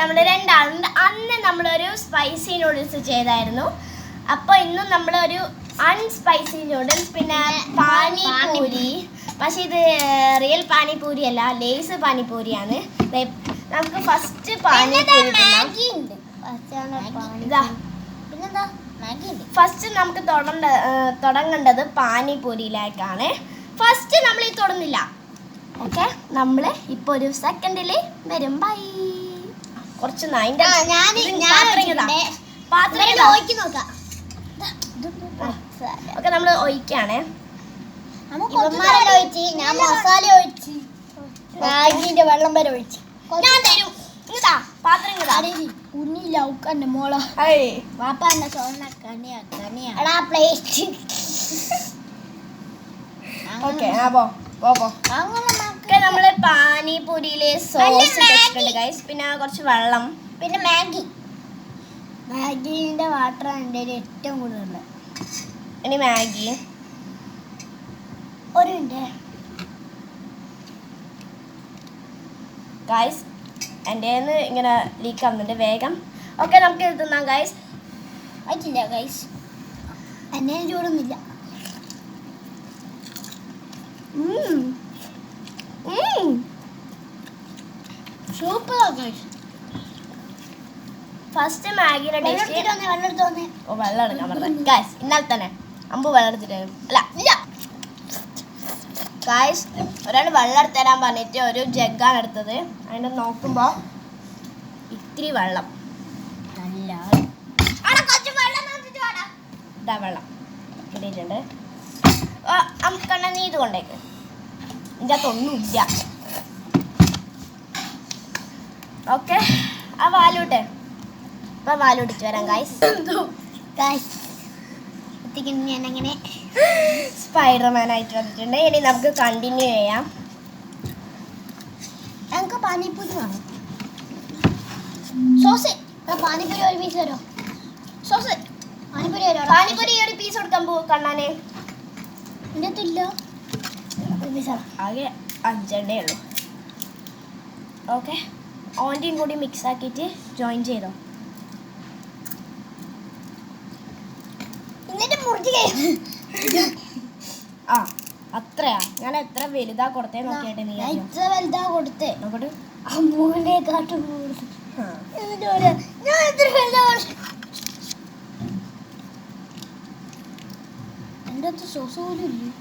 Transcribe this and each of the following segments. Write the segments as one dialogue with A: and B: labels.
A: നമ്മൾ രണ്ടാളുണ്ട്. അന്ന് നമ്മളൊരു സ്പൈസി നൂഡിൽസ് ചെയ്തായിരുന്നു. അപ്പോൾ ഇന്നും നമ്മളൊരു അൺസ്പൈസി നൂഡിൽസ്, പിന്നെ പാനിപൂരി. പക്ഷെ ഇത് റിയൽ പാനിപൂരി അല്ല, ലേസ് പാനിപൂരിയാണ്. നമുക്ക് ഫസ്റ്റ് പാനിപൂരി ഫസ്റ്റ് നമുക്ക് തുടങ്ങേണ്ടത് പാനിപൂരിയിലേക്കാണ്. ഫസ്റ്റ് നമ്മൾ ഈ തുടങ്ങില്ല. ഓക്കെ, നമ്മൾ ഇപ്പോൾ ഒരു സെക്കൻഡിൽ വരും. ബൈ. കുറച്ച് ഓക്കെ, നമ്മൾ ഒഴിക്കാണ്.
B: ഞാൻ മസാല ഒഴിച്ച് മാഗിന്റെ വെള്ളം വരെ ഒഴിച്ച്
A: ഞാൻ തരും. പാത്രം
B: ഉണ്ണില്ല ഉക്കന്റെ മോള വാപ്പാന്റെ ചോറിന കണിയാ പ്ലേറ്റ്.
A: ഓക്കെ, നമ്മള് പാനിപൂരിയിലെ സോസ് ഇട്ടിട്ടുണ്ട് ഗൈസ്. പിന്നെ കുറച്ച് വെള്ളം,
B: പിന്നെ മാഗിന്റെ വാട്ടറാണ് എൻ്റെ ഏറ്റവും കൂടുതൽ.
A: ഇനി മാഗി
B: ഒരു മിനിറ്റ്
A: ഗൈസ്, എൻ്റെ ഇങ്ങനെ ലീക്ക് ആവുന്നുണ്ട്. വേഗം. ഓക്കെ, നമുക്ക് ഇത് തിന്നാം ഗൈസ്.
B: ആയിട്ടില്ല ഗൈസ്, എന്നെ ചൂടൊന്നുമില്ല. Super guys.
A: ഫസ്റ്റ് മാഗിയുടെ ടേസ്റ്റ്. വെള്ളം എടുക്കാൻ പറഞ്ഞു ഗൈസ്. ഇന്നലെ തന്നെ അമ്പ് വെള്ളം എടുത്തിട്ട് അല്ല ഗൈസ്, ഒരാൾ വെള്ളം എടുത്ത് തരാൻ പറഞ്ഞിട്ട് ഒരു ജഗ്ഗാണ് എടുത്തത്. അതിൻ്റെ നോക്കുമ്പോൾ ഇത്തിരി വെള്ളം. ഇതാ വെള്ളം കിട്ടിയിട്ടുണ്ട്. കണ്ണ നീ ഇത് കൊണ്ടേക്ക്. ഇതിൻ്റെ അകത്തൊന്നുമില്ല. ഓക്കെ, ആ വാലൂട്ടെ. അപ്പം വാലൂട്ടിച്ച് വരാം ഗൈസ്.
B: ഞാനങ്ങനെ
A: സ്പൈഡർമാൻ ആയിട്ട് വന്നിട്ടുണ്ട്. ഇനി നമുക്ക് കണ്ടിന്യൂ ചെയ്യാം.
B: ഞങ്ങൾക്ക് പാനിപൂരി വേണം. സോസ് പാനിപൂരി ഒരു പീസ് തരുമോ? സോസ്
A: പാനിപൂരി ഒരു പീസ് കൊടുക്കാൻ പോകും കണ്ണാനെ.
B: എൻ്റെ അടുത്തില്ല.
A: ആകെ 5 ഉള്ളൂ. ഓക്കെ, ഓൻ്റെയും കൂടി മിക്സ് ആക്കിയിട്ട് ജോയിൻ ചെയ്തോ.
B: എന്നിട്ട് മുറിച്ച്
A: ആ അത്രയാ. ഞാൻ എത്ര വലുതാ കൊടുത്തേ നോക്കിയാട്ടെ. നീ
B: എത്ര വലുതാ കൊടുത്തേ
A: നോക്കട്ടെ.
B: അമ്മൂനെ കാട്ടും ഞാൻ എത്ര വലുതാ കൊടുത്തു. എൻ്റെ അടുത്ത് സോസ് പോലും ഇല്ല.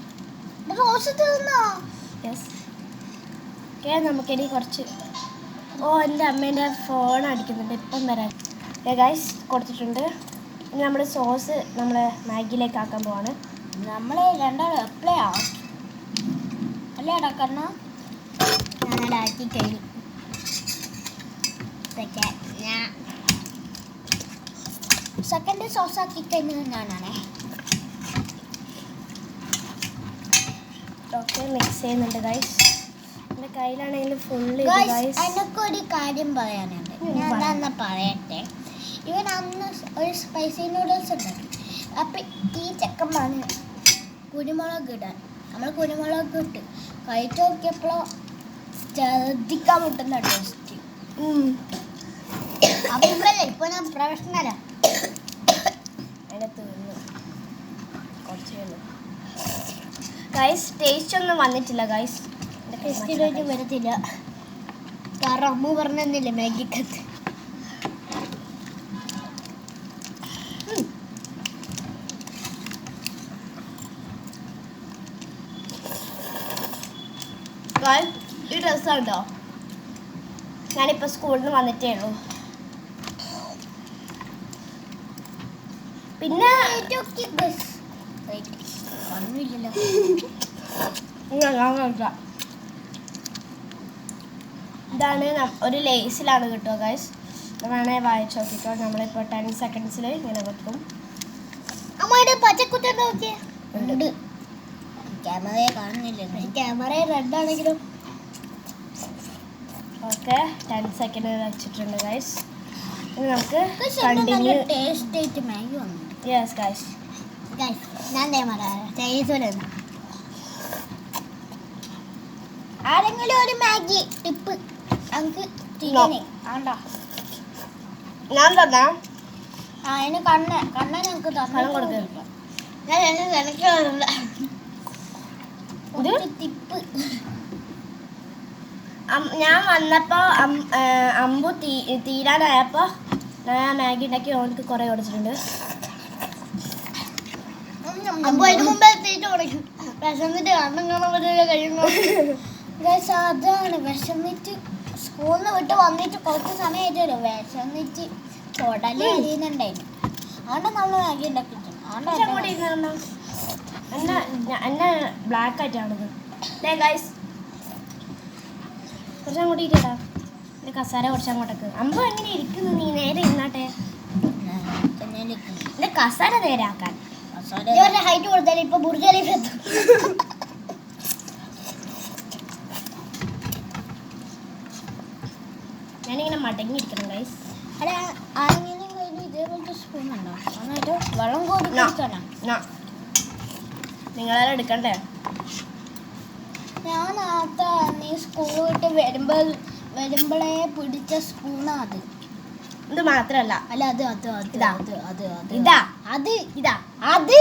B: സോസ് തീർന്നോ?
A: യെസ്. ഓക്കെ, നമുക്കിനി കുറച്ച്. എൻ്റെ അമ്മേൻ്റെ ഫോൺ അടിക്കുന്നുണ്ട്, ഇപ്പം വരാൻ. ഗൈസ് കൊടുത്തിട്ടുണ്ട്. ഇനി നമ്മൾ സോസ് നമ്മൾ മാഗിയിലേക്ക് ആക്കാൻ പോവാണ്.
B: നമ്മൾ രണ്ടാളും എപ്പോഴാ അല്ലേ അടക്കണ? ഞാനടാക്കി കഴിഞ്ഞു. സെക്കൻഡ് സോസ് ആക്കി കഴിഞ്ഞത് ഞാനാണേ.
A: ഓക്കെ, മിക്സ് ചെയ്യുന്നുണ്ട് ഗൈസ്. എൻ്റെ കയ്യിലാണെങ്കിൽ ഫുള്ള്.
B: എനിക്കൊരു കാര്യം പറയാനുണ്ട്. ഞാൻ അന്ന് പറയട്ടെ. ഇവൻ അന്ന് ഒരു സ്പൈസി നൂഡിൽസ് ഉണ്ടാക്കി. അപ്പം ഈ ചെക്കന്മാണ് കുരുമുളക് ഇടാൻ. നമ്മൾ കുരുമുളക് ഇട്ട് കഴിച്ച് നോക്കിയപ്പോൾ ശ്രദ്ധിക്കാൻ മുട്ടുന്ന ടേസ്റ്റ്. അപ്പം ഇവല്ലേ ഇപ്പോൾ ഞാൻ പ്രൊഫഷണലാ.
A: അതിനെ തീർന്നു കുറച്ച് ഗൈസ്. ടേസ്റ്റ് ഒന്നും വന്നിട്ടില്ല ഗൈസ്.
B: ടേസ്റ്റിലേക്ക് വരത്തില്ല. കാരണം അമ്മ പറഞ്ഞില്ലേ മാഗിക്കത്ത്.
A: ഈ ഡ്രസ്സുണ്ടോ? ഞാനിപ്പോൾ സ്കൂളിൽ നിന്ന് വന്നിട്ടേ ഉള്ളൂ. പിന്നെ ഇതാണ് ഒരു ലേസിലാണ് കിട്ടുക ഗൈസ്. വേണേ വായിച്ചു നോക്കിക്കോ. നമ്മളിപ്പോൾ 10 സെക്കൻഡ്സിൽ ഇങ്ങനെ വെക്കും.
B: അമ്മയുടെ പച്ചക്കുത്ത ഉണ്ട്. ക്യാമറയെ കാണുന്നില്ല. ക്യാമറ റെഡ് ആണെങ്കിലും.
A: ഓക്കെ, 10 സെക്കൻഡ് വെച്ചിട്ടുണ്ട് ഗൈസ്. ഇനി നമുക്ക് കണ്ടിന്യൂ.
B: ടേസ്റ്റ് ആയിട്ട് മാഗി വന്നു.
A: Yes guys.
B: ഞാൻ ആരെങ്കിലും ഒരു മാഗി ടിപ്പ് ഞങ്ങൾക്ക്
A: വേണ്ട. ഞാൻ തന്നാ
B: അതിന് കണ്ണ ഞങ്ങൾക്ക്
A: കണ്ണം കൊടുക്ക്.
B: ഞാൻ നിനക്കാറുണ്ട്
A: ഇത്
B: തിപ്പ്.
A: ഞാൻ വന്നപ്പോ അമ്പു തീരാനായപ്പോ ഞാൻ മാഗി ഉണ്ടാക്കി ഓൾക്ക് കുറെ കൊടുത്തിട്ടുണ്ട്.
B: അമ്പു അതിന് മുമ്പേ എത്തിയിട്ട് തുടങ്ങി വിശന്നിട്ട് കണ്ണം കാണാൻ പറ്റില്ല കഴിയുമ്പോൾ. അതാണ് വിശന്നിട്ട് സ്കൂളിൽ നിന്ന് വിട്ട് വന്നിട്ട് കുറച്ച് സമയമായിട്ട് വരും വിശന്നിട്ട് തൊടല് അറിയുന്നുണ്ടായിരുന്നു. അതുകൊണ്ട് നമ്മൾ മാഗി ഉണ്ടാക്കിയിട്ടുണ്ട്.
A: കുറച്ചും കൂടി ഇരുന്ന് എന്നെ ബ്ലാക്ക് ആയിട്ടാണത്. ഗൈസ് കുറച്ചും കൂടി ഇരിടാ. എൻ്റെ കസാര കുറച്ചങ്ങോട്ടേക്ക്. അമ്പു എങ്ങനെ ഇരിക്കുന്നു? നീ നേരെ ഇരുന്നാട്ടെ. എൻ്റെ കസാര നേരെ ആക്കാൻ
B: ഹൈറ്റ് കൊടുത്താൽ ഇപ്പൊ ബുർജ് ഖലീഫ എത്തും.
A: ഞാനിങ്ങനെ മടങ്ങിയിരിക്കണം ഗൈസ്.
B: അല്ല ആരെങ്കിലും കയ്യിൽ ഇതേപോലത്തെ സ്പൂൺ ഉണ്ടോ? എന്നിട്ട് വെള്ളം കോരി കുടിക്കണം.
A: നിങ്ങളെല്ലാം എടുക്കണ്ടേ?
B: ഞാൻ നേരത്തെ നീ സ്കൂൾ വിട്ട് വരുമ്പോഴേ പിടിച്ച സ്പൂണാ അത്.
A: ഇത് മാത്രല്ല.
B: അല്ല അത് അത് അത്
A: ഇതാ.
B: അത് അത് അത്
A: ഇതാ
B: അത്
A: ഇതാ
B: അത്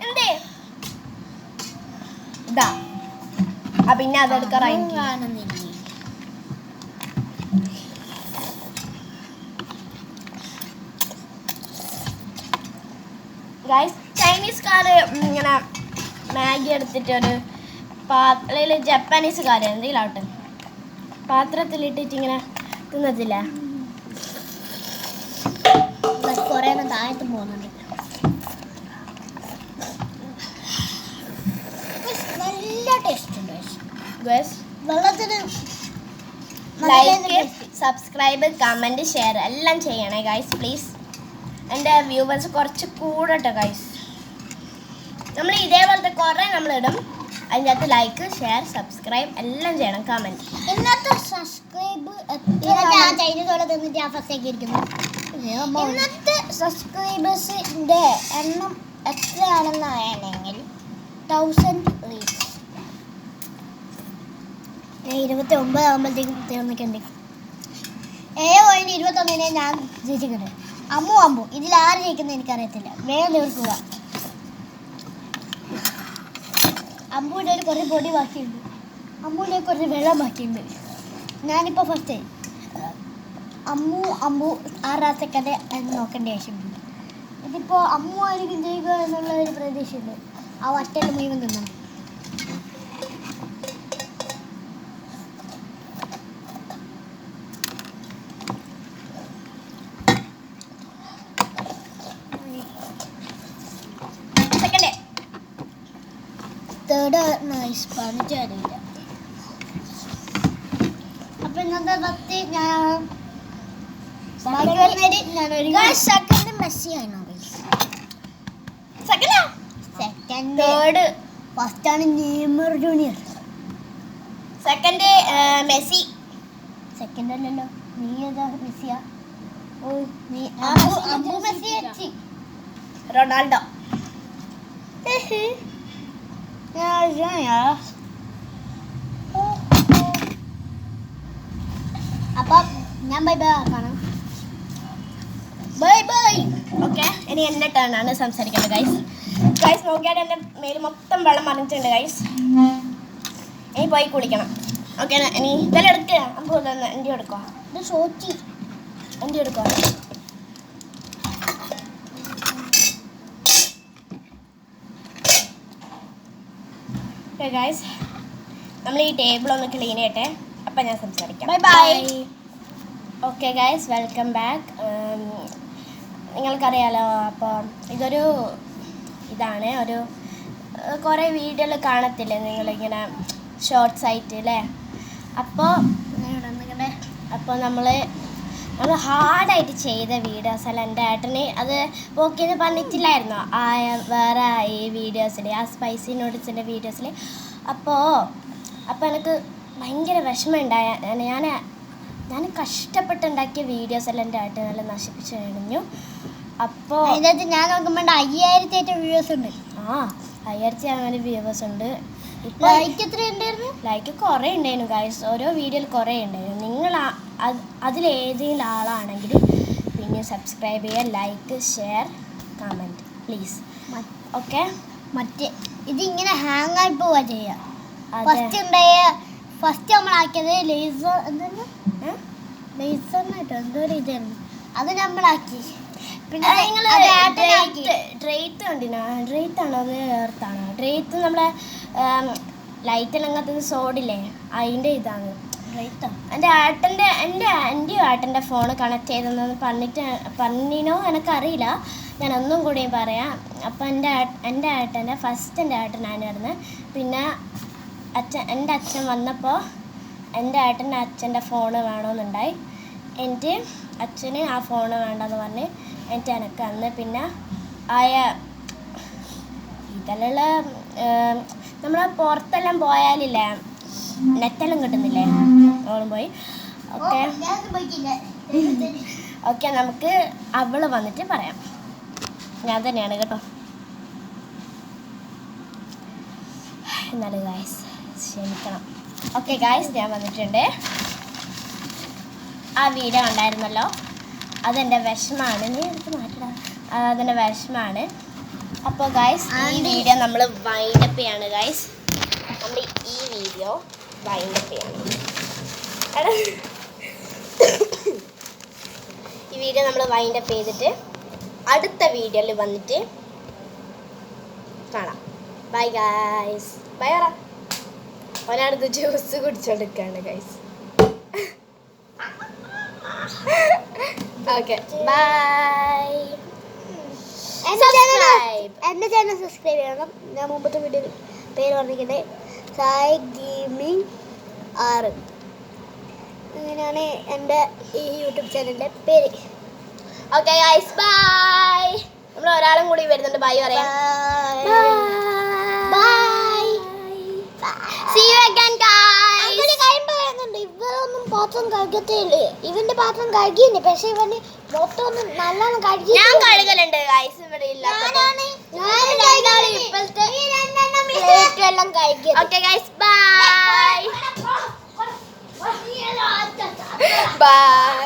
A: എന്തേ ഇതാ. പിന്നെ അതെടുക്കാറായി
B: കാണുന്നില്ലേ?
A: ഗൈസ് ചൈനീസുകാര് ഇങ്ങനെ മാഗി എടുത്തിട്ട് ഒരു അല്ലെങ്കിൽ ജപ്പാനീസുകാർ എന്തെങ്കിലും ആവട്ടെ പാത്രത്തിലിട്ടിട്ട് ഇങ്ങനെ തിന്നത്തില്ല.
B: കുറേ താഴത്തും പോകുന്നുണ്ട്. നല്ല ടേസ്റ്റ് ഉണ്ട്
A: ഗൈസ്
B: വെള്ളത്തിന്.
A: ലൈക്ക് സബ്സ്ക്രൈബ് കമൻറ്റ് ഷെയർ എല്ലാം ചെയ്യണേ ഗൈസ് പ്ലീസ്. എൻ്റെ വ്യൂവേഴ്സ് കുറച്ച് കൂടട്ടെ ഗൈസ്. നമ്മൾ ഇതേപോലത്തെ കുറേ നമ്മളിടും. അതിൻ്റെ അകത്ത് ലൈക്ക് ഷെയർ സബ്സ്ക്രൈബ് എല്ലാം ചെയ്യണം. കമൻറ്റ്
B: ഇന്നത്തെ സബ്സ്ക്രൈബ് ഇന്നത്തെ സബ്സ്ക്രൈബേഴ്സിൻ്റെ എണ്ണം എത്രയാണെന്ന് അറിയണമെങ്കിൽ 1000 റീച്ച് 29 ആകുമ്പോഴത്തേക്കും തീർന്നിട്ടുണ്ട്. 7.21 ഞാൻ ജയിച്ചിട്ടുണ്ട്. അമ്മു ഇതിൽ ആര് ജയിക്കുന്നത് എനിക്കറിയത്തില്ല. വേഗം തീർക്കുക. അമ്മുവിൻ്റെ ഒരു കുറേ പൊടി ബാക്കിയുണ്ട്. അമ്മുവിൻ്റെ കുറച്ച് വെള്ളം ബാക്കിയുണ്ട്. ഞാനിപ്പോൾ ഫസ്റ്റ് അമ്മു 6 സെക്കൻഡ് എന്ന് നോക്കേണ്ട ആവശ്യമുണ്ട്. ഇതിപ്പോൾ അമ്മു ആയിരിക്കും ചെയ്യുക എന്നുള്ള ഒരു പ്രതീക്ഷയുണ്ട്. ആ വറ്റൽ മുഴുവൻ തിന്നണം. തേർഡ് നൈസ് പണിച്ച് അറിയില്ല. അപ്പൊ ഇന്നത്തെ ഭക്തി ഞാൻ സെക്കൻഡ് മെസ്സി ആണോ? സെക്കൻഡ്
A: തേർഡ്
B: ഫസ്റ്റ് ആണ് Neymar junior.
A: Second Messi.
B: Second അല്ലല്ലോ, നീ ഏതാ മെസ്സിയാ? ഓ നീ മെസ്സി.
A: റൊണാൾഡോ.
B: അപ്പം ഞാൻ ബൈ ബൈ കാണാം. Bye bye.
A: ഓക്കെ ഇനി എൻ്റെ ടേൺ ആണ് സംസാരിക്കേണ്ടത് ഗൈസ്. ഗൈസ് നോക്കിയാൽ എൻ്റെ മേൽ മൊത്തം വെള്ളം മറിഞ്ഞിട്ടുണ്ട് ഗൈസ്. ഇനി പോയി കുളിക്കണം. ഓക്കെ ഇനി ഇതെല്ലാം എടുക്കുക. അപ്പോൾ എൻ്റെ എടുക്കുക.
B: ഇത് ഷോറ്റി
A: എൻ്റെ എടുക്കുക. ഓക്കെ ഗൈസ് നമ്മൾ ഈ ടേബിൾ ഒന്ന് ക്ലീൻ ചെയ്യട്ടെ. അപ്പം ഞാൻ സംസാരിക്കാം.
B: Bye bye.
A: Okay guys welcome back. നിങ്ങൾക്കറിയാലോ അപ്പോൾ ഇതൊരു ഇതാണ് ഒരു കുറേ വീഡിയോയിൽ കാണത്തില്ലേ നിങ്ങളിങ്ങനെ ഷോർട്ട്സ് ആയിട്ട് അല്ലേ. അപ്പോൾ നമ്മൾ ഹാർഡായിട്ട് ചെയ്ത വീഡിയോസ് അല്ല. എൻ്റെ ഏട്ടന് അത് ഓക്കേന്ന് പറഞ്ഞിട്ടില്ലായിരുന്നോ വേറെ ഈ വീഡിയോസിൽ ആ സ്പൈസി നൂഡിൽസിൻ്റെ വീഡിയോസിൽ. അപ്പോൾ എനിക്ക് ഭയങ്കര വിഷമമുണ്ടായ ഞാൻ കഷ്ടപ്പെട്ടുണ്ടാക്കിയ വീഡിയോസ് എല്ലാം എൻ്റെ ഏട്ടൻ നല്ല നശിപ്പിച്ച് കഴിഞ്ഞു. അപ്പോൾ
B: അതിനകത്ത് ഞാൻ നോക്കുമ്പോൾ 5000 വ്യൂവേഴ്സ് ഉണ്ട്.
A: 5000 അങ്ങനെ വ്യൂവേഴ്സ് ഉണ്ട്. ഇപ്പോൾ
B: ലൈക്ക് എത്ര ഉണ്ടായിരുന്നു?
A: ലൈക്ക് കുറേ ഉണ്ടായിരുന്നു ഗൈസ്. ഓരോ വീഡിയോയിൽ കുറേ ഉണ്ടായിരുന്നു. നിങ്ങൾ അതിലേതെങ്കിലും ആളാണെങ്കിൽ ഇനി സബ്സ്ക്രൈബ് ചെയ്യുക, like, share, comment please. Okay,
B: മറ്റേ ഇതിങ്ങനെ ഹാങ് ആയി പോവാ ചെയ്യാ.
A: അതെ.
B: ഫസ്റ്റ് നമ്മളാക്കിയത് ലേസർ ലേസറിനായിട്ട് എന്തോ ഒരു ഇതായിരുന്നു, അത് നമ്മളാക്കി. പിന്നെ
A: ഡ്രേത്ത് കണ്ടിനാ? ഡ്രേത്ത് ആണോ അത് എർത്താണോ? ഡ്രേത്ത് നമ്മളെ ലൈറ്റെല്ലാം അങ്ങനത്തെ സോഡില്ലേ അതിൻ്റെ ഇതാണ് ഡ്രേത്താണ്. എൻ്റെ ഏട്ടൻ്റെ ഫോൺ കണക്ട് ചെയ്തെന്ന് പറഞ്ഞിനോ എനിക്കറിയില്ല, ഞാൻ ഒന്നും കൂടി പറയാം. അപ്പം എൻ്റെ ഏട്ടനായിരുന്നു. പിന്നെ എൻ്റെ അച്ഛൻ വന്നപ്പോൾ എൻ്റെ അച്ഛൻ്റെ ഫോണ് വേണമെന്നുണ്ടായി. എൻ്റെ അച്ഛന് ആ ഫോണ് വേണ്ടെന്ന് പറഞ്ഞ് എനിക്ക് എനിക്ക് അന്ന് പിന്നെ ആയ ഇതെല്ലാം നമ്മൾ പുറത്തെല്ലാം പോയാലില്ലേ നെറ്റെല്ലാം കിട്ടുന്നില്ലേ, അവളും പോയി. ഓക്കെ നമുക്ക് അവള് വന്നിട്ട് പറയാം. ഞാൻ തന്നെയാണ് കേട്ടോ. എന്നാലും ഗായ്സ് ക്ഷമിക്കണം. ഓക്കെ ഗായ്സ്, ഞാൻ വന്നിട്ടുണ്ട്. ആ വീഡിയോ ഉണ്ടായിരുന്നല്ലോ, അതെൻ്റെ വിഷമാണ്. നീ എടുത്ത് മാറ്റടാ. അതെൻ്റെ വിഷമാണ്. അപ്പോൾ ഗായ്സ് ഈ വീഡിയോ നമ്മൾ വൈൻഡപ്പ് ചെയ്യാണ് ഗായ്സ്. നമ്മൾ ഈ വീഡിയോ വൈൻഡപ്പ് ചെയ്യാണ്. ഈ വീഡിയോ നമ്മൾ വൈൻഡപ്പ് ചെയ്തിട്ട് അടുത്ത വീഡിയോയിൽ വന്നിട്ട് കാണാം. Bye guys. ബൈ പറ. ഒരാളത് ജ്യൂസ് കുടിച്ചോണ്ടിരിക്കുകയാണ് ഗൈസ്. Okay bye.
B: എൻ്റെ ചാനൽ സബ്സ്ക്രൈബ് ചെയ്യണം. ഞാൻ മുമ്പത്തെ വീഡിയോ പേര് പറഞ്ഞിരിക്കുന്നത് സായ് ഗെയിമിംഗ് 6. അങ്ങനെയാണ് എൻ്റെ ഈ യൂട്യൂബ് ചാനലിൻ്റെ പേര്.
A: Okay guys bye. നമ്മൾ ഒരാളും കൂടി വരുന്നുണ്ട്. ബൈ പറയാം. See you again guys.
B: കാര്യം പറയുന്നുണ്ട്, ഇവരൊന്നും പാത്രം കഴുകത്തേയില്ലേ. ഇവന്റെ പാത്രം കഴുകിയുണ്ട്, പക്ഷെ ഇവന് മൊത്തം ഒന്നും നല്ലോണം കഴുകി.
A: ഞാൻ കഴുകലുണ്ട് ഗൈസ്, ഇവിടെ ഇല്ല. Okay guys bye. ബൈ.